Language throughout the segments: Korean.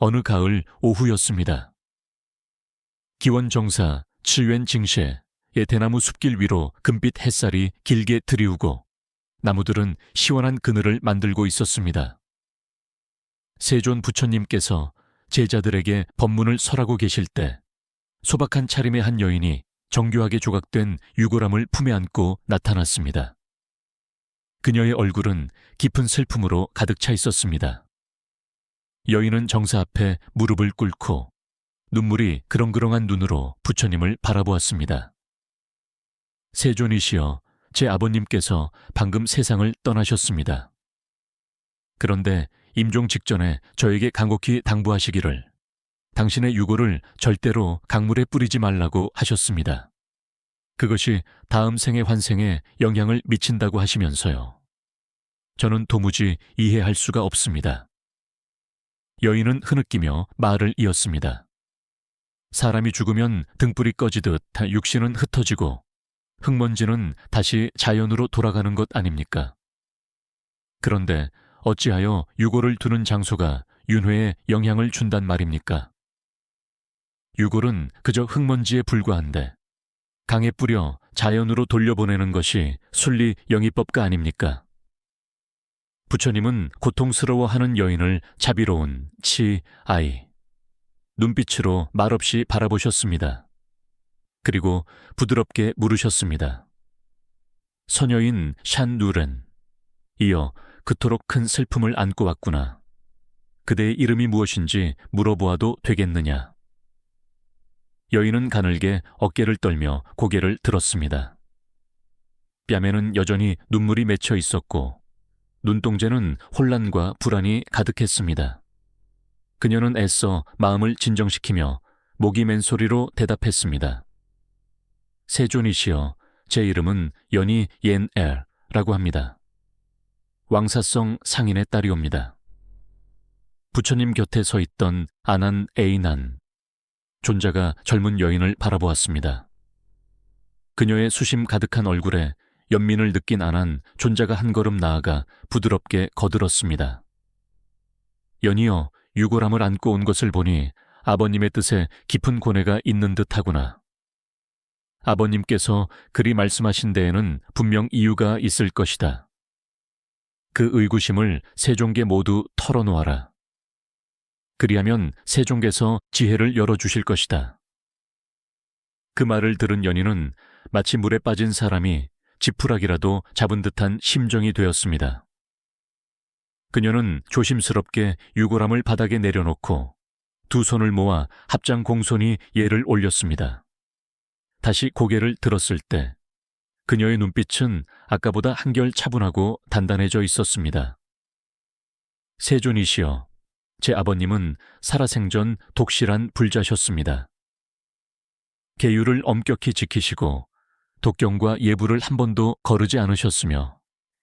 어느 가을 오후였습니다. 기원정사 츠웬 징셰의 대나무 숲길 위로 금빛 햇살이 길게 들이우고 나무들은 시원한 그늘을 만들고 있었습니다. 세존 부처님께서 제자들에게 법문을 설하고 계실 때 소박한 차림의 한 여인이 정교하게 조각된 유골함을 품에 안고 나타났습니다. 그녀의 얼굴은 깊은 슬픔으로 가득 차 있었습니다. 여인은 정사 앞에 무릎을 꿇고 눈물이 그렁그렁한 눈으로 부처님을 바라보았습니다. 세존이시여, 제 아버님께서 방금 세상을 떠나셨습니다. 그런데 임종 직전에 저에게 간곡히 당부하시기를 당신의 유골을 절대로 강물에 뿌리지 말라고 하셨습니다. 그것이 다음 생의 환생에 영향을 미친다고 하시면서요. 저는 도무지 이해할 수가 없습니다. 여인은 흐느끼며 말을 이었습니다. 사람이 죽으면 등불이 꺼지듯 육신은 흩어지고 흙먼지는 다시 자연으로 돌아가는 것 아닙니까? 그런데 어찌하여 유골을 두는 장소가 윤회에 영향을 준단 말입니까? 유골은 그저 흙먼지에 불과한데 강에 뿌려 자연으로 돌려보내는 것이 순리 영이법가 아닙니까? 부처님은 고통스러워하는 여인을 자비로운 아이 눈빛으로 말없이 바라보셨습니다. 그리고 부드럽게 물으셨습니다. 처녀인 샨누렌, 이어 그토록 큰 슬픔을 안고 왔구나. 그대의 이름이 무엇인지 물어보아도 되겠느냐? 여인은 가늘게 어깨를 떨며 고개를 들었습니다. 뺨에는 여전히 눈물이 맺혀 있었고 눈동자는 혼란과 불안이 가득했습니다. 그녀는 애써 마음을 진정시키며 목이 맨 소리로 대답했습니다. 세존이시여, 제 이름은 연희 옌엘라고 합니다. 왕사성 상인의 딸이옵니다. 부처님 곁에 서 있던 아난 에이난 존자가 젊은 여인을 바라보았습니다. 그녀의 수심 가득한 얼굴에 연민을 느낀 아난 존자가 한 걸음 나아가 부드럽게 거들었습니다. 연희여, 유골함을 안고 온 것을 보니 아버님의 뜻에 깊은 고뇌가 있는 듯하구나. 아버님께서 그리 말씀하신 데에는 분명 이유가 있을 것이다. 그 의구심을 세종께 모두 털어놓아라. 그리하면 세종께서 지혜를 열어주실 것이다. 그 말을 들은 연희는 마치 물에 빠진 사람이 지푸라기라도 잡은 듯한 심정이 되었습니다. 그녀는 조심스럽게 유골함을 바닥에 내려놓고 두 손을 모아 합장 공손히 예를 올렸습니다. 다시 고개를 들었을 때 그녀의 눈빛은 아까보다 한결 차분하고 단단해져 있었습니다. 세존이시여, 제 아버님은 살아생전 독실한 불자셨습니다. 계율을 엄격히 지키시고 독경과 예불을 한 번도 거르지 않으셨으며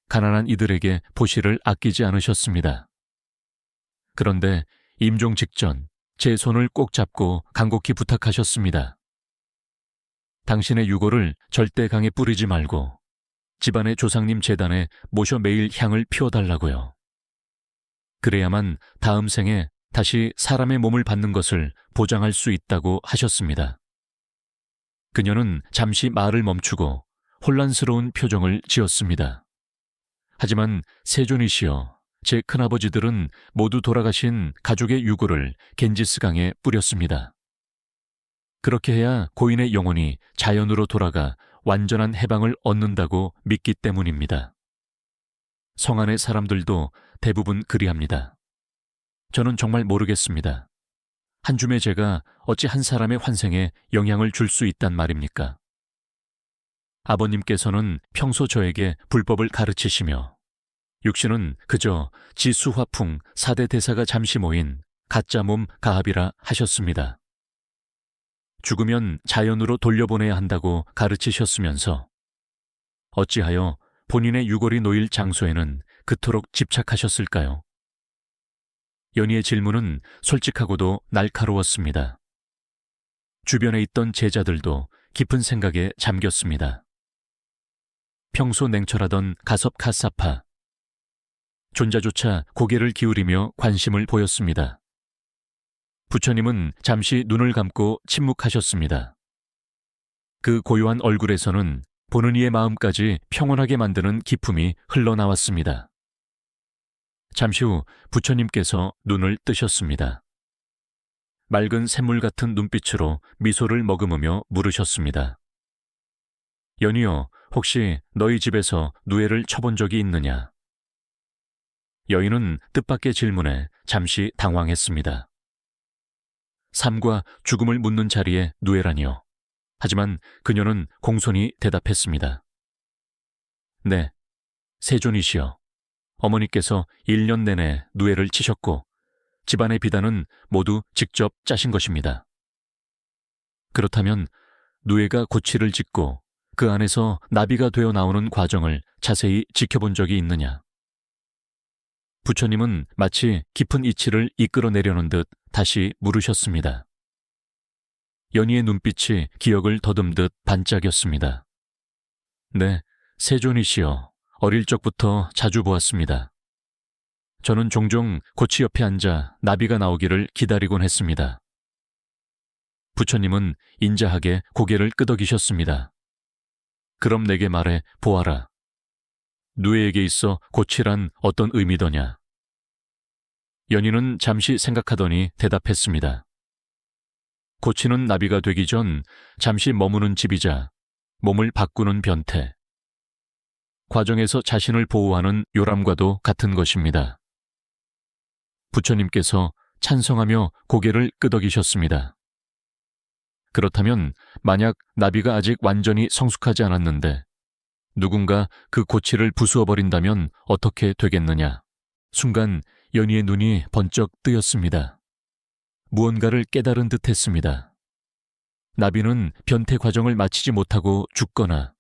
가난한 이들에게 보시를 아끼지 않으셨습니다. 그런데 임종 직전 제 손을 꼭 잡고 간곡히 부탁하셨습니다. 당신의 유골을 절대 강에 뿌리지 말고 집안의 조상님 제단에 모셔 매일 향을 피워달라고요. 그래야만 다음 생에 다시 사람의 몸을 받는 것을 보장할 수 있다고 하셨습니다. 그녀는 잠시 말을 멈추고 혼란스러운 표정을 지었습니다. 하지만 세존이시여, 제 큰아버지들은 모두 돌아가신 가족의 유골을 겐지스강에 뿌렸습니다. 그렇게 해야 고인의 영혼이 자연으로 돌아가 완전한 해방을 얻는다고 믿기 때문입니다. 성 안의 사람들도 대부분 그리합니다. 저는 정말 모르겠습니다. 한 줌의 죄가 어찌 한 사람의 환생에 영향을 줄 수 있단 말입니까? 아버님께서는 평소 저에게 불법을 가르치시며 육신은 그저 지수화풍 4대 대사가 잠시 모인 가짜 몸 가합이라 하셨습니다. 죽으면 자연으로 돌려보내야 한다고 가르치셨으면서 어찌하여 본인의 유골이 놓일 장소에는 그토록 집착하셨을까요? 연희의 질문은 솔직하고도 날카로웠습니다. 주변에 있던 제자들도 깊은 생각에 잠겼습니다. 평소 냉철하던 가섭 카사파 존자조차 고개를 기울이며 관심을 보였습니다. 부처님은 잠시 눈을 감고 침묵하셨습니다. 그 고요한 얼굴에서는 보는 이의 마음까지 평온하게 만드는 기품이 흘러나왔습니다. 잠시 후 부처님께서 눈을 뜨셨습니다. 맑은 샘물 같은 눈빛으로 미소를 머금으며 물으셨습니다. 연희여, 혹시 너희 집에서 누에를 쳐본 적이 있느냐? 여인은 뜻밖의 질문에 잠시 당황했습니다. 삶과 죽음을 묻는 자리에 누에라니요. 하지만 그녀는 공손히 대답했습니다. 네, 세존이시여. 어머니께서 1년 내내 누에를 치셨고 집안의 비단은 모두 직접 짜신 것입니다. 그렇다면 누에가 고치를 짓고 그 안에서 나비가 되어 나오는 과정을 자세히 지켜본 적이 있느냐? 부처님은 마치 깊은 이치를 이끌어내려는 듯 다시 물으셨습니다. 연희의 눈빛이 기억을 더듬듯 반짝였습니다. 네, 세존이시여. 어릴 적부터 자주 보았습니다. 저는 종종 고치 옆에 앉아 나비가 나오기를 기다리곤 했습니다. 부처님은 인자하게 고개를 끄덕이셨습니다. 그럼 내게 말해 보아라. 누에에게 있어 고치란 어떤 의미더냐? 연희는 잠시 생각하더니 대답했습니다. 고치는 나비가 되기 전 잠시 머무는 집이자 몸을 바꾸는 변태. 과정에서 자신을 보호하는 요람과도 같은 것입니다. 부처님께서 찬성하며 고개를 끄덕이셨습니다. 그렇다면 만약 나비가 아직 완전히 성숙하지 않았는데 누군가 그 고치를 부수어버린다면 어떻게 되겠느냐? 순간 연희의 눈이 번쩍 뜨였습니다. 무언가를 깨달은 듯 했습니다. 나비는 변태 과정을 마치지 못하고 죽거나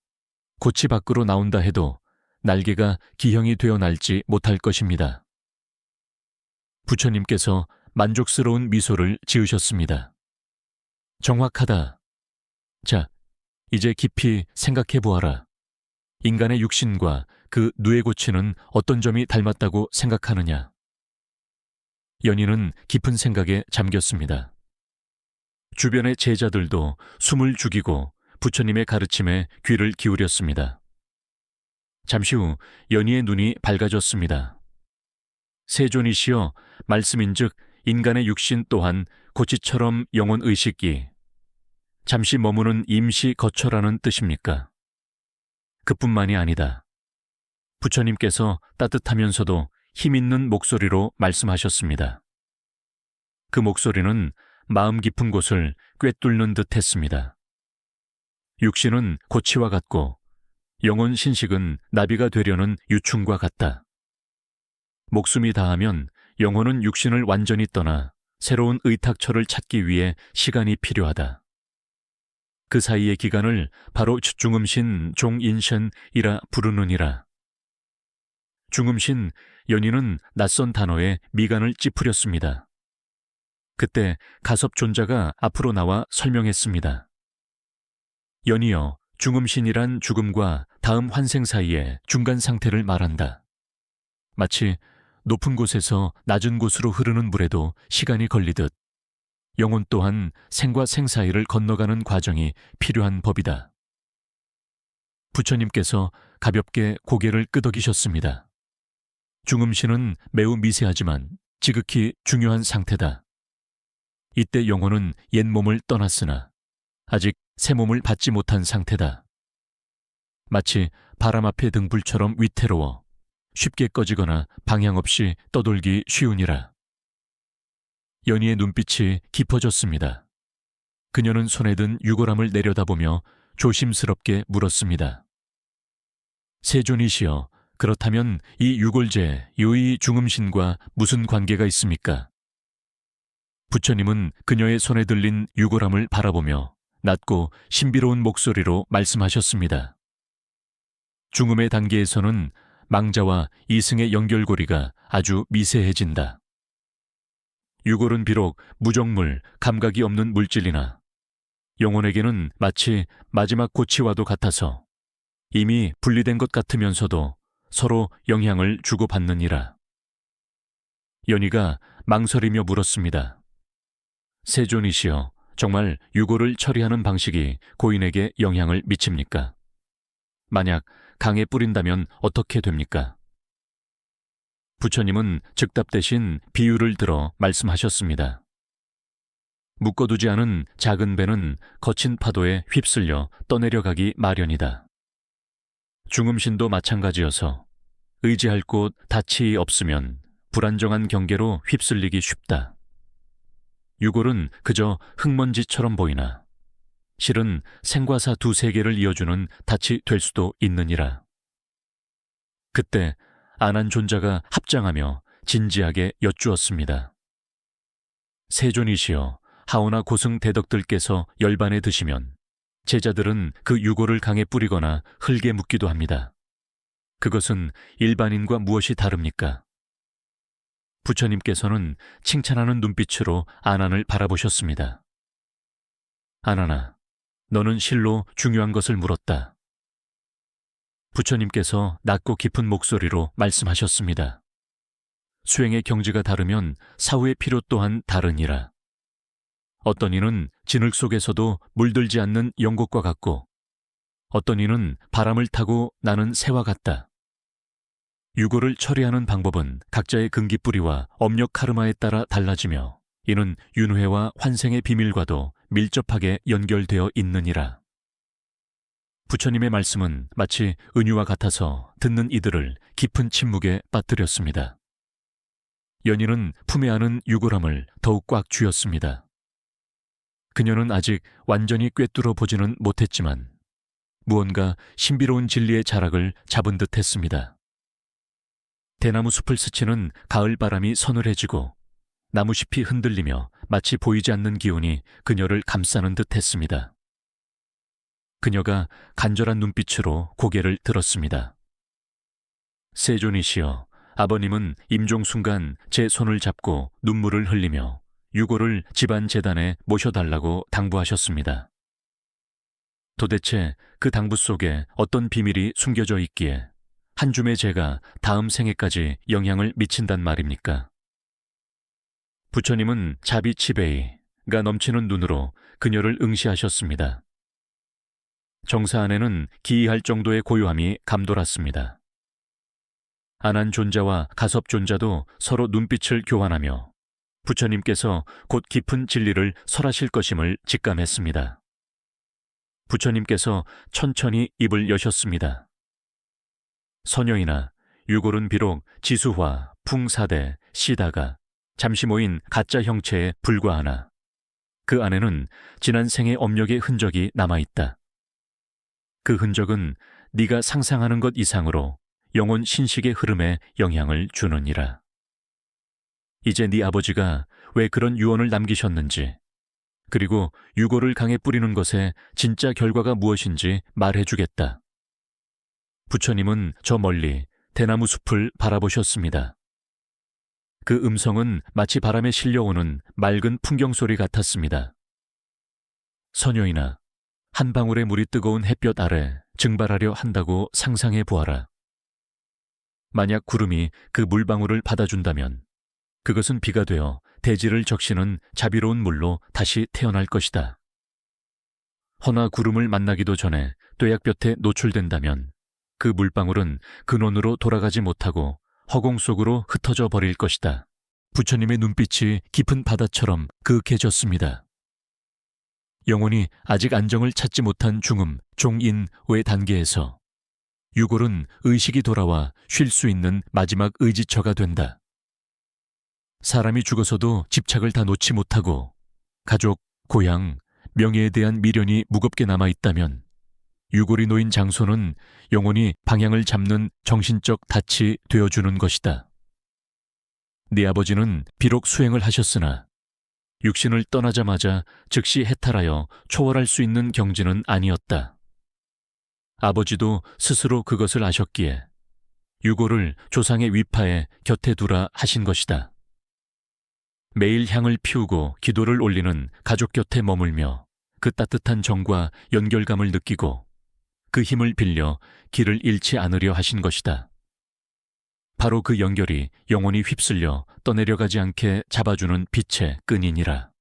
고치 밖으로 나온다 해도 날개가 기형이 되어 날지 못할 것입니다. 부처님께서 만족스러운 미소를 지으셨습니다. 정확하다. 자, 이제 깊이 생각해 보아라. 인간의 육신과 그 누에 고치는 어떤 점이 닮았다고 생각하느냐? 연희는 깊은 생각에 잠겼습니다. 주변의 제자들도 숨을 죽이고 부처님의 가르침에 귀를 기울였습니다. 잠시 후 연희의 눈이 밝아졌습니다. 세존이시여, 말씀인즉 인간의 육신 또한 고치처럼 영혼의식이 잠시 머무는 임시 거처라는 뜻입니까? 그뿐만이 아니다. 부처님께서 따뜻하면서도 힘있는 목소리로 말씀하셨습니다. 그 목소리는 마음 깊은 곳을 꿰뚫는 듯 했습니다. 육신은 고치와 같고 영혼 신식은 나비가 되려는 유충과 같다. 목숨이 다하면 영혼은 육신을 완전히 떠나 새로운 의탁처를 찾기 위해 시간이 필요하다. 그 사이의 기간을 바로 중음신 종인션이라 부르느니라. 중음신, 연희는 낯선 단어에 미간을 찌푸렸습니다. 그때 가섭존자가 앞으로 나와 설명했습니다. 연희여, 중음신이란 죽음과 다음 환생 사이의 중간 상태를 말한다. 마치 높은 곳에서 낮은 곳으로 흐르는 물에도 시간이 걸리듯 영혼 또한 생과 생 사이를 건너가는 과정이 필요한 법이다. 부처님께서 가볍게 고개를 끄덕이셨습니다. 중음신은 매우 미세하지만 지극히 중요한 상태다. 이때 영혼은 옛 몸을 떠났으나 아직 새 몸을 받지 못한 상태다. 마치 바람 앞의 등불처럼 위태로워 쉽게 꺼지거나 방향 없이 떠돌기 쉬우니라. 연희의 눈빛이 깊어졌습니다. 그녀는 손에 든 유골함을 내려다보며 조심스럽게 물었습니다. 세존이시여, 그렇다면 이 유골제 요의 중음신과 무슨 관계가 있습니까? 부처님은 그녀의 손에 들린 유골함을 바라보며 낮고 신비로운 목소리로 말씀하셨습니다. 중음의 단계에서는 망자와 이승의 연결고리가 아주 미세해진다. 유골은 비록 무정물, 감각이 없는 물질이나 영혼에게는 마치 마지막 고치와도 같아서 이미 분리된 것 같으면서도 서로 영향을 주고받느니라. 연희가 망설이며 물었습니다. 세존이시여, 정말 유고를 처리하는 방식이 고인에게 영향을 미칩니까? 만약 강에 뿌린다면 어떻게 됩니까? 부처님은 즉답 대신 비유를 들어 말씀하셨습니다. 묶어두지 않은 작은 배는 거친 파도에 휩쓸려 떠내려가기 마련이다. 중음신도 마찬가지여서 의지할 곳 닻이 없으면 불안정한 경계로 휩쓸리기 쉽다. 유골은 그저 흙먼지처럼 보이나 실은 생과사 두 세계를 이어주는 닻이 될 수도 있느니라. 그때 아난존자가 합장하며 진지하게 여쭈었습니다. 세존이시여, 하오나 고승 대덕들께서 열반에 드시면 제자들은 그 유골을 강에 뿌리거나 흙에 묻기도 합니다. 그것은 일반인과 무엇이 다릅니까? 부처님께서는 칭찬하는 눈빛으로 아난을 바라보셨습니다. 아난아, 너는 실로 중요한 것을 물었다. 부처님께서 낮고 깊은 목소리로 말씀하셨습니다. 수행의 경지가 다르면 사후의 필요 또한 다르니라. 어떤 이는 진흙 속에서도 물들지 않는 연꽃과 같고 어떤 이는 바람을 타고 나는 새와 같다. 유골을 처리하는 방법은 각자의 근기뿌리와 업력 카르마에 따라 달라지며 이는 윤회와 환생의 비밀과도 밀접하게 연결되어 있느니라. 부처님의 말씀은 마치 은유와 같아서 듣는 이들을 깊은 침묵에 빠뜨렸습니다. 연인은 품에 안은 유골함을 더욱 꽉 쥐었습니다. 그녀는 아직 완전히 꿰뚫어 보지는 못했지만 무언가 신비로운 진리의 자락을 잡은 듯 했습니다. 대나무 숲을 스치는 가을 바람이 서늘해지고 나무잎이 흔들리며 마치 보이지 않는 기운이 그녀를 감싸는 듯 했습니다. 그녀가 간절한 눈빛으로 고개를 들었습니다. 세존이시여, 아버님은 임종 순간 제 손을 잡고 눈물을 흘리며 유골을 집안 재단에 모셔달라고 당부하셨습니다. 도대체 그 당부 속에 어떤 비밀이 숨겨져 있기에 한 줌의 재가 다음 생애까지 영향을 미친단 말입니까? 부처님은 자비치베이가 넘치는 눈으로 그녀를 응시하셨습니다. 정사 안에는 기이할 정도의 고요함이 감돌았습니다. 아난존자와 가섭존자도 서로 눈빛을 교환하며 부처님께서 곧 깊은 진리를 설하실 것임을 직감했습니다. 부처님께서 천천히 입을 여셨습니다. 서녀이나 유골은 비록 지수화, 풍사대, 시다가 잠시 모인 가짜 형체에 불과하나 그 안에는 지난 생의 업력의 흔적이 남아있다. 그 흔적은 네가 상상하는 것 이상으로 영혼 신식의 흐름에 영향을 주느니라. 이제 네 아버지가 왜 그런 유언을 남기셨는지 그리고 유골을 강에 뿌리는 것의 진짜 결과가 무엇인지 말해주겠다. 부처님은 저 멀리 대나무 숲을 바라보셨습니다. 그 음성은 마치 바람에 실려오는 맑은 풍경 소리 같았습니다. 서녀이나, 한 방울의 물이 뜨거운 햇볕 아래 증발하려 한다고 상상해 보아라. 만약 구름이 그 물방울을 받아준다면 그것은 비가 되어 대지를 적시는 자비로운 물로 다시 태어날 것이다. 허나 구름을 만나기도 전에 뙤약볕에 노출된다면 그 물방울은 근원으로 돌아가지 못하고 허공 속으로 흩어져 버릴 것이다. 부처님의 눈빛이 깊은 바다처럼 그윽해졌습니다. 영혼이 아직 안정을 찾지 못한 중음, 종인, 외 단계에서 유골은 의식이 돌아와 쉴 수 있는 마지막 의지처가 된다. 사람이 죽어서도 집착을 다 놓지 못하고 가족, 고향, 명예에 대한 미련이 무겁게 남아있다면 유골이 놓인 장소는 영혼이 방향을 잡는 정신적 닻이 되어주는 것이다. 네 아버지는 비록 수행을 하셨으나 육신을 떠나자마자 즉시 해탈하여 초월할 수 있는 경지는 아니었다. 아버지도 스스로 그것을 아셨기에 유골을 조상의 위파에 곁에 두라 하신 것이다. 매일 향을 피우고 기도를 올리는 가족 곁에 머물며 그 따뜻한 정과 연결감을 느끼고 그 힘을 빌려 길을 잃지 않으려 하신 것이다. 바로 그 연결이 영혼이 휩쓸려 떠내려가지 않게 잡아주는 빛의 끈이니라.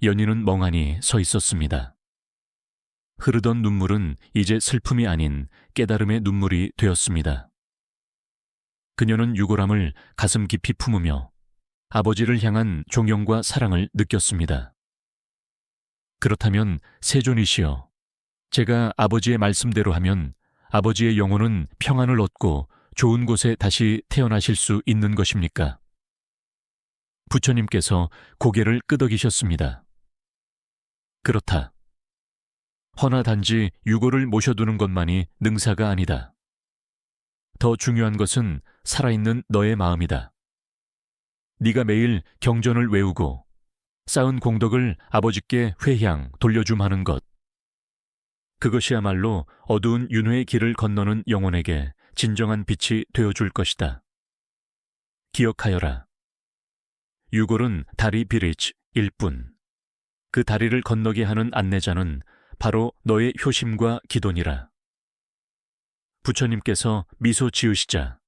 연희는 멍하니 서 있었습니다. 흐르던 눈물은 이제 슬픔이 아닌 깨달음의 눈물이 되었습니다. 그녀는 유골함을 가슴 깊이 품으며 아버지를 향한 존경과 사랑을 느꼈습니다. 그렇다면 세존이시여, 제가 아버지의 말씀대로 하면 아버지의 영혼은 평안을 얻고 좋은 곳에 다시 태어나실 수 있는 것입니까? 부처님께서 고개를 끄덕이셨습니다. 그렇다. 허나 단지 유골을 모셔두는 것만이 능사가 아니다. 더 중요한 것은 살아있는 너의 마음이다. 네가 매일 경전을 외우고 쌓은 공덕을 아버지께 회향, 돌려줌하는 것. 그것이야말로 어두운 윤회의 길을 건너는 영혼에게 진정한 빛이 되어줄 것이다. 기억하여라. 유골은 다리 비리지 일뿐. 그 다리를 건너게 하는 안내자는 바로 너의 효심과 기도니라. 부처님께서 미소 지으시자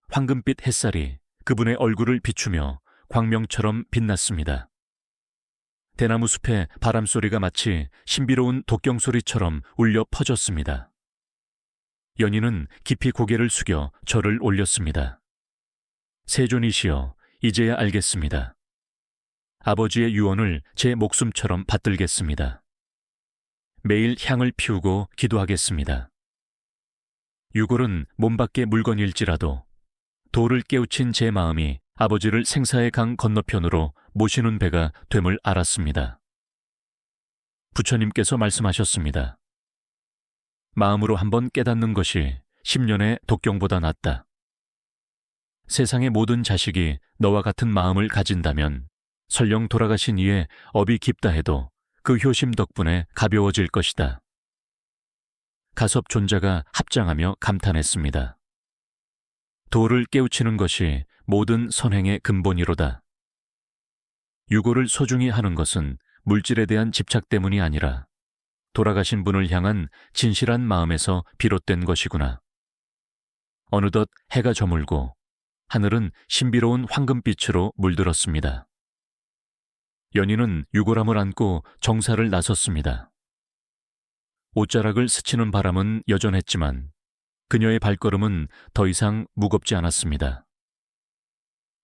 황금빛 햇살이 그분의 얼굴을 비추며 광명처럼 빛났습니다. 대나무 숲의 바람소리가 마치 신비로운 독경소리처럼 울려 퍼졌습니다. 연희는 깊이 고개를 숙여 절을 올렸습니다. 세존이시여, 이제야 알겠습니다. 아버지의 유언을 제 목숨처럼 받들겠습니다. 매일 향을 피우고 기도하겠습니다. 유골은 몸밖의 물건일지라도 도를 깨우친 제 마음이 아버지를 생사의 강 건너편으로 모시는 배가 됨을 알았습니다. 부처님께서 말씀하셨습니다. 마음으로 한번 깨닫는 것이 10년의 독경보다 낫다. 세상의 모든 자식이 너와 같은 마음을 가진다면 설령 돌아가신 이의 업이 깊다 해도 그 효심 덕분에 가벼워질 것이다. 가섭 존자가 합장하며 감탄했습니다. 도를 깨우치는 것이 모든 선행의 근본이로다. 유골을 소중히 하는 것은 물질에 대한 집착 때문이 아니라 돌아가신 분을 향한 진실한 마음에서 비롯된 것이구나. 어느덧 해가 저물고 하늘은 신비로운 황금빛으로 물들었습니다. 연희는 유골함을 안고 정사를 나섰습니다. 옷자락을 스치는 바람은 여전했지만 그녀의 발걸음은 더 이상 무겁지 않았습니다.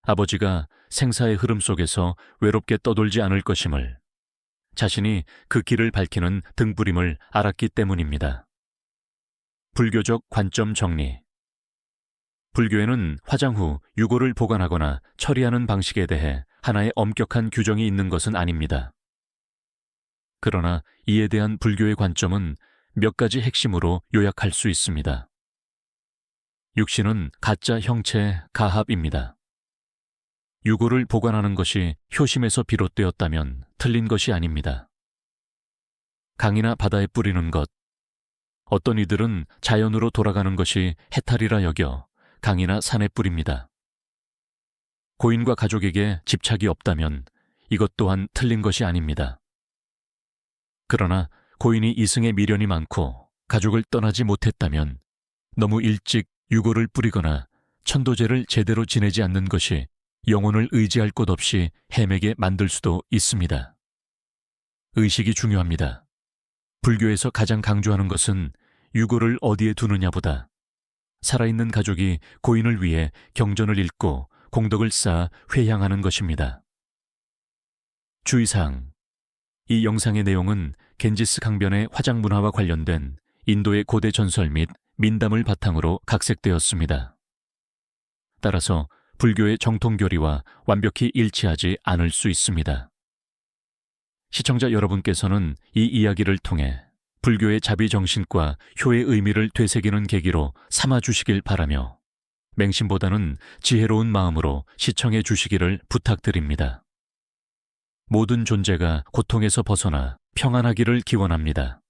아버지가 생사의 흐름 속에서 외롭게 떠돌지 않을 것임을, 자신이 그 길을 밝히는 등불임을 알았기 때문입니다. 불교적 관점 정리. 불교에는 화장 후 유골을 보관하거나 처리하는 방식에 대해 하나의 엄격한 규정이 있는 것은 아닙니다. 그러나 이에 대한 불교의 관점은 몇 가지 핵심으로 요약할 수 있습니다. 육신은 가짜 형체 가합입니다. 유골을 보관하는 것이 효심에서 비롯되었다면 틀린 것이 아닙니다. 강이나 바다에 뿌리는 것, 어떤 이들은 자연으로 돌아가는 것이 해탈이라 여겨 강이나 산에 뿌립니다. 고인과 가족에게 집착이 없다면 이것 또한 틀린 것이 아닙니다. 그러나 고인이 이승에 미련이 많고 가족을 떠나지 못했다면 너무 일찍 유골을 뿌리거나 천도제를 제대로 지내지 않는 것이 영혼을 의지할 곳 없이 헤매게 만들 수도 있습니다. 의식이 중요합니다. 불교에서 가장 강조하는 것은 유골을 어디에 두느냐보다 살아있는 가족이 고인을 위해 경전을 읽고 공덕을 쌓아 회향하는 것입니다. 주의사항. 이 영상의 내용은 겐지스 강변의 화장 문화와 관련된 인도의 고대 전설 및 민담을 바탕으로 각색되었습니다. 따라서 불교의 정통교리와 완벽히 일치하지 않을 수 있습니다. 시청자 여러분께서는 이 이야기를 통해 불교의 자비정신과 효의 의미를 되새기는 계기로 삼아주시길 바라며 맹심보다는 지혜로운 마음으로 시청해 주시기를 부탁드립니다. 모든 존재가 고통에서 벗어나 평안하기를 기원합니다.